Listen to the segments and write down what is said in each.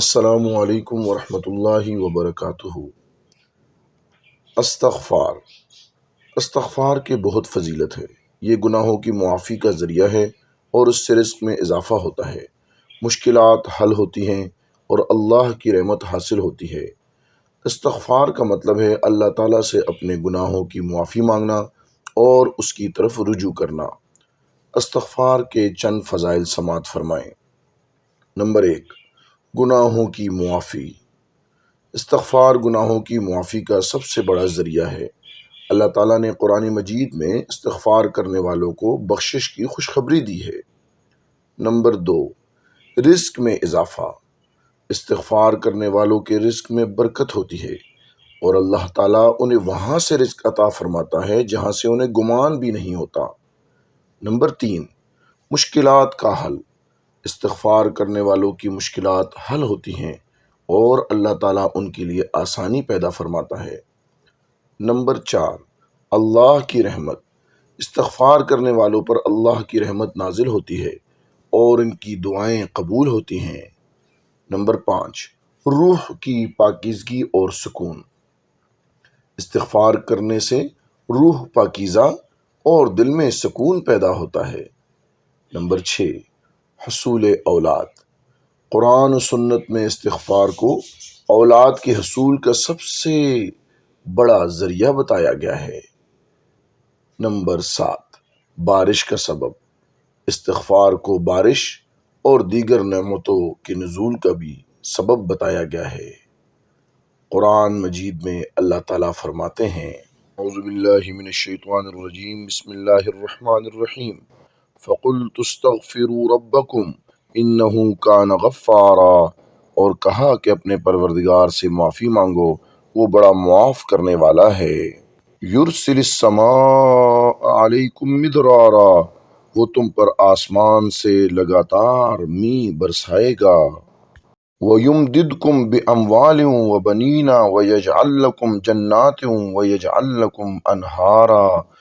السلام علیکم ورحمۃ اللہ وبرکاتہ۔ استغفار استغفار کے بہت فضیلت ہے۔ یہ گناہوں کی معافی کا ذریعہ ہے اور اس سے رزق میں اضافہ ہوتا ہے، مشکلات حل ہوتی ہیں اور اللہ کی رحمت حاصل ہوتی ہے۔ استغفار کا مطلب ہے اللہ تعالیٰ سے اپنے گناہوں کی معافی مانگنا اور اس کی طرف رجوع کرنا۔ استغفار کے چند فضائل سماعت فرمائیں۔ نمبر 1، گناہوں کی معافی۔ استغفار گناہوں کی معافی کا سب سے بڑا ذریعہ ہے۔ اللہ تعالیٰ نے قرآن مجید میں استغفار کرنے والوں کو بخشش کی خوشخبری دی ہے۔ نمبر 2، رزق میں اضافہ۔ استغفار کرنے والوں کے رزق میں برکت ہوتی ہے اور اللہ تعالیٰ انہیں وہاں سے رزق عطا فرماتا ہے جہاں سے انہیں گمان بھی نہیں ہوتا۔ نمبر 3، مشکلات کا حل۔ استغفار کرنے والوں کی مشکلات حل ہوتی ہیں اور اللہ تعالیٰ ان کے لیے آسانی پیدا فرماتا ہے۔ نمبر 4، اللہ کی رحمت۔ استغفار کرنے والوں پر اللہ کی رحمت نازل ہوتی ہے اور ان کی دعائیں قبول ہوتی ہیں۔ نمبر 5، روح کی پاکیزگی اور سکون۔ استغفار کرنے سے روح پاکیزہ اور دل میں سکون پیدا ہوتا ہے۔ نمبر 6، حصول اولاد۔ قرآن و سنت میں استغفار کو اولاد کے حصول کا سب سے بڑا ذریعہ بتایا گیا ہے۔ نمبر 7، بارش کا سبب۔ استغفار کو بارش اور دیگر نعمتوں کے نزول کا بھی سبب بتایا گیا ہے۔ قرآن مجید میں اللہ تعالیٰ فرماتے ہیں، اعوذ باللہ من الشیطان الرجیم، بسم اللہ الرحمن الرحیم، فَقُلْتُ اسْتَغْفِرُوا رَبَّكُمْ إِنَّهُ كَانَ غَفَّارًا، اور کہا کہ اپنے پروردگار سے معافی مانگو، وہ بڑا معاف کرنے والا ہے۔ یُرْسِلِ السَّمَاءَ عَلَيْكُمْ مِدْرَارًا، وہ تم پر آسمان سے لگاتار مینہ برسائے گا۔ وَيُمْدِدْكُمْ بِأَمْوَالٍ وَبَنِينَ وَيَجْعَلْ لَكُمْ جَنَّاتٍ وَيَجْعَلْ لَكُمْ أَنْهَارًا،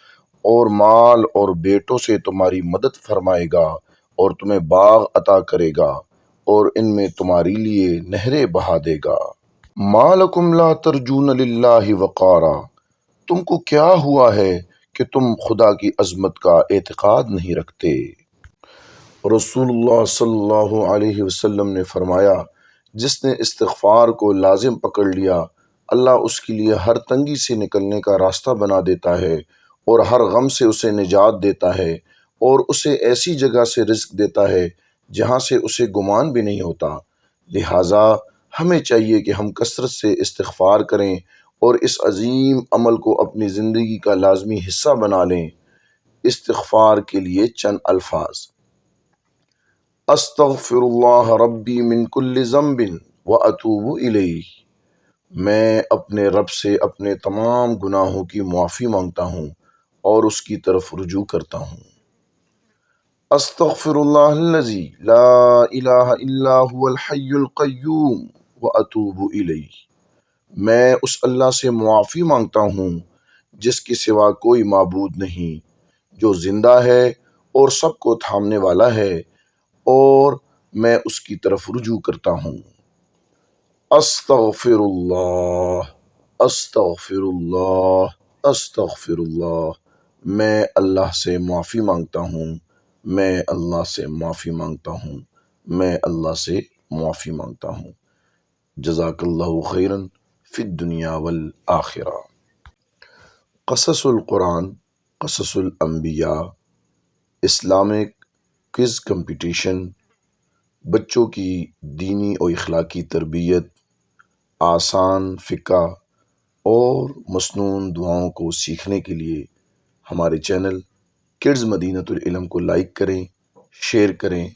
اور مال اور بیٹوں سے تمہاری مدد فرمائے گا اور تمہیں باغ عطا کرے گا اور ان میں تمہاری لیے نہریں بہا دے گا۔ مَا لَكُمْ لَا تَرْجُونَ لِلَّهِ وَقَارًا، تم کو کیا ہوا ہے کہ تم خدا کی عظمت کا اعتقاد نہیں رکھتے۔ رسول اللہ صلی اللہ علیہ وسلم نے فرمایا، جس نے استغفار کو لازم پکڑ لیا، اللہ اس کے لیے ہر تنگی سے نکلنے کا راستہ بنا دیتا ہے اور ہر غم سے اسے نجات دیتا ہے اور اسے ایسی جگہ سے رزق دیتا ہے جہاں سے اسے گمان بھی نہیں ہوتا۔ لہٰذا ہمیں چاہیے کہ ہم کثرت سے استغفار کریں اور اس عظیم عمل کو اپنی زندگی کا لازمی حصہ بنا لیں۔ استغفار کے لیے چند الفاظ: استغفر اللہ ربی من کل ذنب واتوب الیہ، میں اپنے رب سے اپنے تمام گناہوں کی معافی مانگتا ہوں اور اس کی طرف رجوع کرتا ہوں۔ استغفر اللہ الذی لا الہ الا هو الحی القیوم واتوب الیہ، میں اس اللہ سے معافی مانگتا ہوں جس کے سوا کوئی معبود نہیں، جو زندہ ہے اور سب کو تھامنے والا ہے، اور میں اس کی طرف رجوع کرتا ہوں۔ استغفر اللہ، استغفر اللہ، استغفر اللہ، میں اللہ سے معافی مانگتا ہوں، میں اللہ سے معافی مانگتا ہوں، میں اللہ سے معافی مانگتا ہوں۔ جزاک اللہ خیراً فی الدنیا والآخرہ۔ قصص القرآن، قصص الانبیاء، اسلامک کوئز کمپٹیشن، بچوں کی دینی اور اخلاقی تربیت، آسان فقہ اور مسنون دعاؤں کو سیکھنے کے لیے ہمارے چینل کڈز مدینۃ العلم کو لائک کریں، شیئر کریں